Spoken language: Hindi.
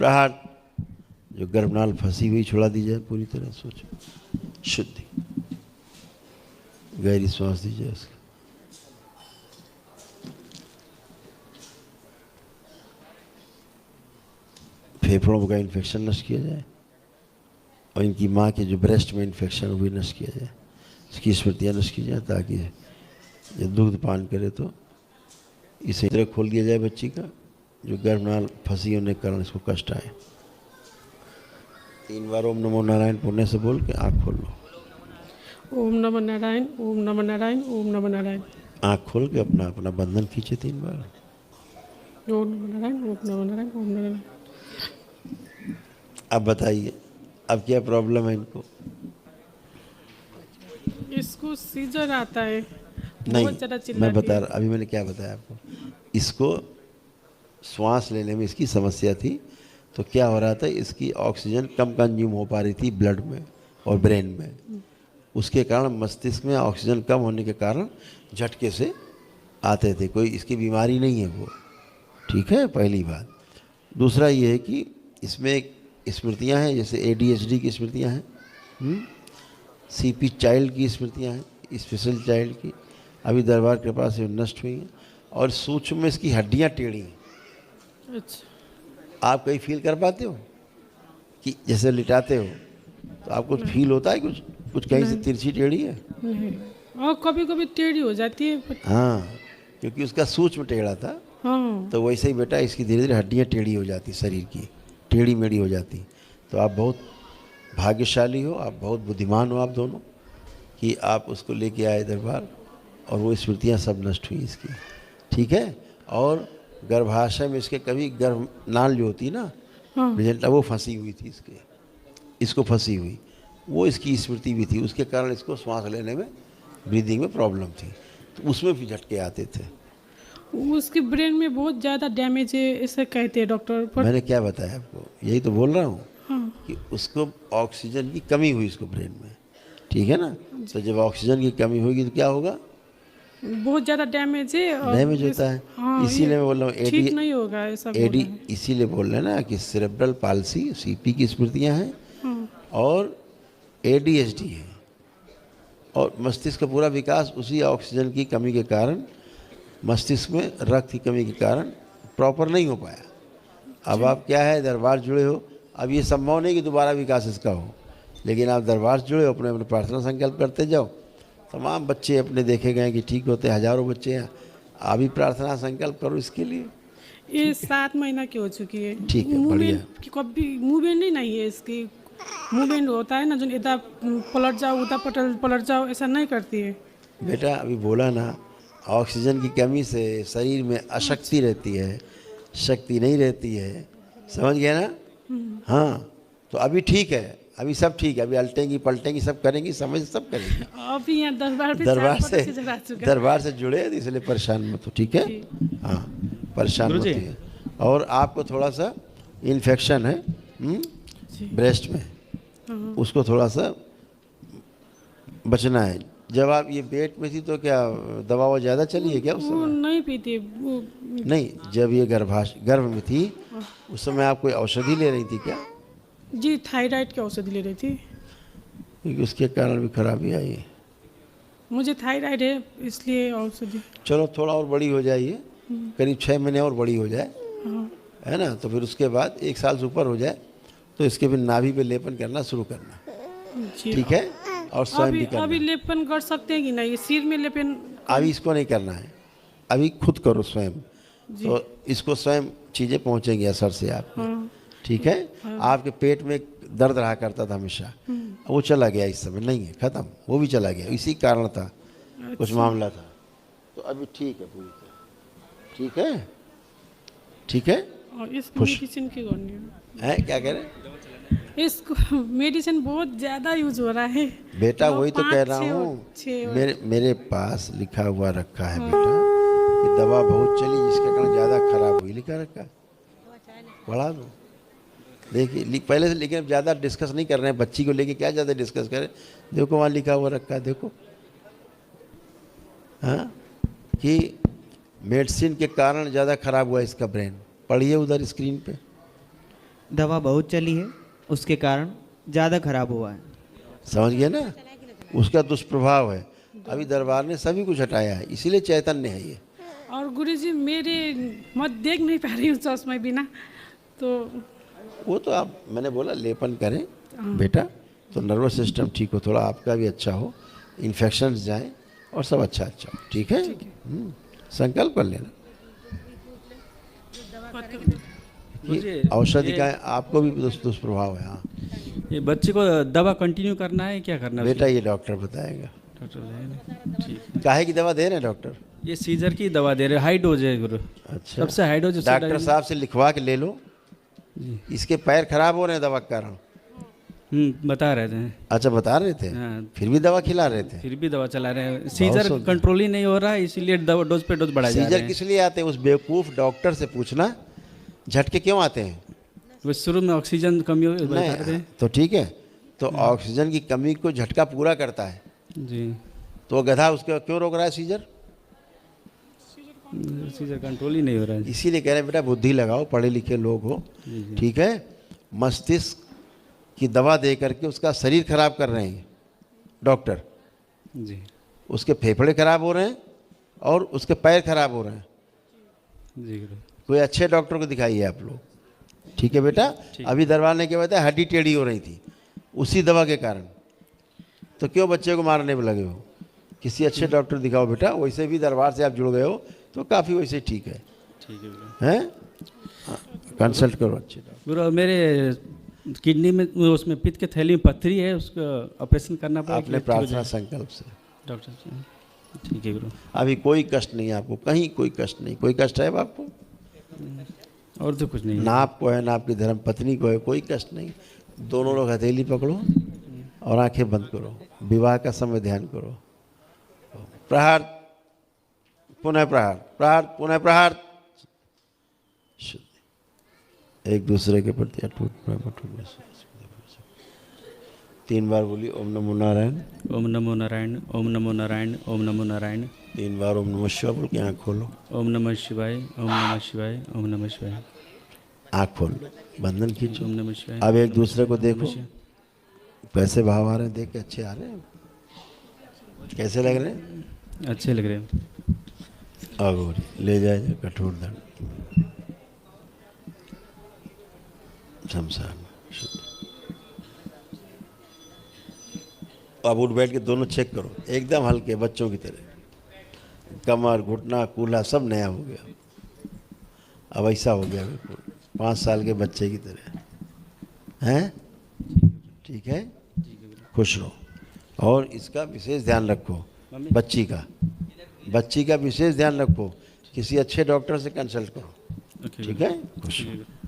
कपड़ाहट, जो गर्भनाल फंसी हुई छुड़ा दी जाए पूरी तरह। सोचो, शुद्धि, गहरी सांस दी जाए उसको। फेफड़ों का इन्फेक्शन नष्ट किया जाए और इनकी माँ के जो ब्रेस्ट में इन्फेक्शन वो भी नष्ट किया जाए, इसकी स्मृतियाँ नष्ट की जाए, ताकि जब दुग्ध पान करे तो इसे तरह खोल दिया जाए बच्ची का, जो गर्भनाल फंसी होने के कारण इसको कष्ट आए। 3 बार ओम नमो नारायण पुण्य से बोल के आँख खोल लो। ओम नमः नारायण, ओम नमः नारायण, ओम नमः नारायण। आँख खोल के अपना अपना बंधन खींचे 3 बार। ओम नमः नारायण, ओम नमः नारायण, ओम नमः नारायण। अब बताइए, अब क्या प्रॉब्लम है इनको? इसको सीजर आता है, नहीं, बहुत ज़्यादा मैं चिल्लाती बता है। रहा, अभी मैंने क्या बताया आपको, इसको श्वास लेने में इसकी समस्या थी, तो क्या हो रहा था, इसकी ऑक्सीजन कम कंज्यूम हो पा रही थी ब्लड में और ब्रेन में, उसके कारण मस्तिष्क में ऑक्सीजन कम होने के कारण झटके से आते थे। कोई इसकी बीमारी नहीं है वो, ठीक है, पहली बात। दूसरा ये है कि इसमें स्मृतियाँ हैं, जैसे ADHD की स्मृतियाँ हैं, CP चाइल्ड की स्मृतियाँ हैं, स्पेशल चाइल्ड की, अभी दरबार कृपा से नष्ट हुई हैं। और सूक्ष्म में इसकी हड्डियाँ टेढ़ी हैं। अच्छा, आप कहीं फील कर पाते हो कि जैसे लिटाते हो तो आपको फील होता है कुछ कुछ कहीं से तिरछी टेढ़ी है? नहीं, और कभी कभी टेढ़ी हो जाती है हाँ, क्योंकि उसका सूक्ष्म टेढ़ा था, हाँ। तो वैसे ही बेटा इसकी धीरे धीरे हड्डियाँ टेढ़ी हो जाती, शरीर की टेढ़ी मेढ़ी हो जाती। तो आप बहुत भाग्यशाली हो, आप बहुत बुद्धिमान हो आप दोनों, कि आप उसको लेके आए दरबार और वो स्मृतियाँ सब नष्ट हुई इसकी, ठीक है। और गर्भाशय में इसके कभी गर्भनाल जो होती है ना, हाँ, प्लेजेंटा, वो फंसी हुई थी इसको फंसी हुई, वो इसकी स्मृति भी थी, उसके कारण इसको श्वास लेने में, ब्रीदिंग में प्रॉब्लम थी, तो उसमें भी झटके आते थे। उसके ब्रेन में बहुत ज़्यादा डैमेज है ऐसा कहते हैं डॉक्टर, पर मैंने क्या बताया आपको, यही तो बोल रहा हूँ हाँ, कि उसको ऑक्सीजन की कमी हुई इसको ब्रेन में, ठीक है ना। तो जब ऑक्सीजन की कमी होगी तो क्या होगा, बहुत ज़्यादा डैमेज है और डैमेज होता है। हाँ, इसीलिए ये मैं बोल रहा हूँ ठीक नहीं होगा ऐसा बोल रहे हैं। इसीलिए बोल रहे हैं ना कि सेरेब्रल पाल्सी, CP की स्मृतियाँ हैं, हाँ, और ADHD है, और मस्तिष्क का पूरा विकास उसी ऑक्सीजन की कमी के कारण, मस्तिष्क में रक्त की कमी के कारण प्रॉपर नहीं हो पाया। अब आप क्या है, दरबार जुड़े हो, अब ये संभव नहीं कि दोबारा विकास इसका हो, लेकिन आप दरबार से जुड़े हो, अपने अपने प्रार्थना संकल्प करते जाओ। तमाम बच्चे अपने देखे गए कि ठीक होते, हज़ारों बच्चे हैं, आप भी प्रार्थना संकल्प करो इसके लिए। ये 7 महीना की हो चुकी है। ठीक है, बढ़िया। कभी मूवमेंट ही नहीं है इसकी। मूवमेंट होता है ना, जो इधर पलट जाओ उधर पलट जाओ, ऐसा नहीं करती है। बेटा अभी बोला ना, ऑक्सीजन की कमी से शरीर में अशक्ति रहती है, शक्ति नहीं रहती है, समझ गया ना। हाँ, तो अभी ठीक है, अभी सब ठीक है, अभी अलटेंगी पलटेंगी सब करेंगी, समझ सब करेंगी। अभी यहाँ दरबार पे 4 सीजर आ चुका है। दरबार से जुड़े हैं, इसलिए परेशान मत हो, ठीक है। जी। हाँ, परेशान मत गुरुजी। होइए। और आपको थोड़ा सा इन्फेक्शन है जी। ब्रेस्ट में, हाँ, उसको थोड़ा सा बचना है। जब आप ये पेट में थी तो क्या दवा वो ज़्यादा चली है क्या उस वो समय? नहीं पीती वो। नहीं, जब ये गर्भ में थी उस समय आप कोई औषधि ले रही थी क्या? जी, थायराइड की औषधि ले रही थी। क्योंकि उसके कारण भी खराबी आई है। मुझे थायराइड है इसलिए औषधि। चलो थोड़ा और बड़ी हो जाइए, करीब 6 महीने और बड़ी हो जाए, हाँ, है ना, तो फिर उसके बाद 1 साल से ऊपर हो जाए तो इसके फिर नाभि पे लेपन करना शुरू करना, जी। ठीक है। और स्वयं भी अभी करना। लेपन कर सकते हैं कि नहीं, सिर में लेपन? अभी इसको नहीं करना है, अभी खुद करो स्वयं, जी। तो इसको स्वयं चीज़ें पहुँचेंगी असर से आप, हाँ, ठीक है। आपके पेट में दर्द रहा करता था हमेशा, वो चला गया, इस समय नहीं है, खत्म, वो भी चला गया, इसी कारण था, कुछ मामला था, तो अभी ठीक है पूरी तरह, ठीक है, ठीक है। और इस खुश। मेडिसिन की करनी है। हैं, क्या कह रहे हैं? इसको मेडिसिन बहुत ज़्यादा यूज हो रहा है बेटा वो वही तो 5, कह रहा 6 हूँ, मेरे पास लिखा हुआ रखा है बेटा कि दवा बहुत चली जिसके कारण ज़्यादा खराब हुई, लिखा रखा है, बढ़ा दो। देखिए पहले से, लेकिन अब ज़्यादा डिस्कस नहीं कर रहे हैं, बच्ची को लेके क्या ज़्यादा डिस्कस करें, देखो वहाँ लिखा हुआ रखा है, देखो, हाँ, कि मेडिसिन के कारण ज़्यादा खराब हुआ इसका ब्रेन, पढ़िए उधर स्क्रीन पे। दवा बहुत चली है, उसके कारण ज़्यादा खराब हुआ है। समझ गए ना, उसका दुष्प्रभाव है। अभी दरबार ने सभी कुछ हटाया है, इसीलिए चैतन्य है ये। और गुरुजी मेरे मैं देख नहीं पा रही हूँ चश्मे बिना, तो वो तो आप, मैंने बोला लेपन करें बेटा, तो नर्वस सिस्टम ठीक हो, थोड़ा आपका भी अच्छा हो, इन्फेक्शन जाए और सब अच्छा अच्छा हो। ठीक है, संकल्प कर लेना कि औषधि का आपको भी दुष्प्रभाव है। हाँ ये बच्चे को दवा कंटिन्यू करना है, क्या करना है बेटा, ये डॉक्टर बताएगा। डॉक्टर बताएंगे। ठीक। काहे की दवा दे रहे हैं डॉक्टर? ये सीजर की दवा दे रहे, हाई डोज है गुरु। अच्छा, सबसे हाई डोज डॉक्टर साहब से लिखवा के ले लो। इसके पैर खराब हो रहे हैं दवा के कारण। बता रहे थे। अच्छा, बता रहे थे। हाँ। फिर भी दवा खिला रहे थे। फिर भी दवा चला रहे हैं, सीजर कंट्रोल ही नहीं हो रहा है, इसीलिए दवा डोज पे डोज बढ़ा जा रहे सीजर हैं। किस लिए आते हैं? उस बेवकूफ डॉक्टर से पूछना, झटके क्यों आते हैं? वो शुरू में ऑक्सीजन कमी बता रहे थे। नहीं तो ठीक है, तो ऑक्सीजन की कमी को झटका पूरा करता है। जी, तो गधा उसको क्यों रोक रहा है सीजर? सीजर कंट्रोल ही नहीं हो रहा है। इसीलिए कह रहे हैं बेटा, बुद्धि लगाओ, पढ़े लिखे लोग हो, ठीक है। मस्तिष्क की दवा दे करके उसका शरीर खराब कर रहे हैं डॉक्टर। जी उसके फेफड़े खराब हो रहे हैं और उसके पैर खराब हो रहे हैं। जी गुरु। कोई अच्छे डॉक्टर को दिखाइए आप लोग, ठीक है बेटा। अभी दरबार ने क्या बताया, हड्डी टेढ़ी हो रही थी उसी दवा के कारण। तो क्यों बच्चे को मारने में लगे हो? किसी अच्छे डॉक्टर दिखाओ बेटा। वैसे भी दरबार से आप जुड़ गए हो तो काफ़ी वैसे ठीक है। ठीक है गुरु। हैं, कंसल्ट करो अच्छे डॉक्टर। गुरु मेरे किडनी में, उसमें पित्त के थैली में पत्थरी है, उसका ऑपरेशन करना पड़ेगा। आपने प्रार्थना संकल्प से। डॉक्टर साहब ठीक है गुरु। अभी कोई कष्ट नहीं है आपको, कहीं कोई कष्ट नहीं। कोई कष्ट है आपको? और तो कुछ नहीं है। ना आपको है ना आपकी धर्म पत्नी को है, कोई कष्ट नहीं। दोनों लोग हथेली पकड़ो और आंखें बंद करो। विवाह का समय ध्यान करो। प्रहार, पुनः प्रहार, प्रहार, पुनः प्रहार। एक दूसरे के प्रति अटूट प्रेम, अटूट विश्वास। 3 बार बोली ओम नमो नारायण, ओम नमो नारायण, ओम नमो नारायण, ओम नमो नारायण। 3 बार ओम नमः शिवाय बोल के आँख खोलो। ओम नमः शिवाय, ओम नमः शिवाय, ओम नमः शिवाय। आँख खोल लो, बंधन खींचो। ओम नमः शिवाय। अब एक दूसरे को देखो, कैसे भाव आ रहे हैं? देख के अच्छे आ रहे हैं? कैसे लग रहे हैं? अच्छे लग रहे हैं। अघोरी ले जाए कठोर दंड शमशान में। अब उठ बैठ के दोनों चेक करो, एकदम हल्के बच्चों की तरह। कमर, घुटना, कूल्हा सब नया हो गया। अब ऐसा हो गया बिल्कुल 5 साल के बच्चे की तरह। हैं? ठीक है, खुश रहो। और इसका विशेष ध्यान रखो, बच्ची का विशेष ध्यान रखो। किसी अच्छे डॉक्टर से कंसल्ट करो, ठीक है? खुश रहो।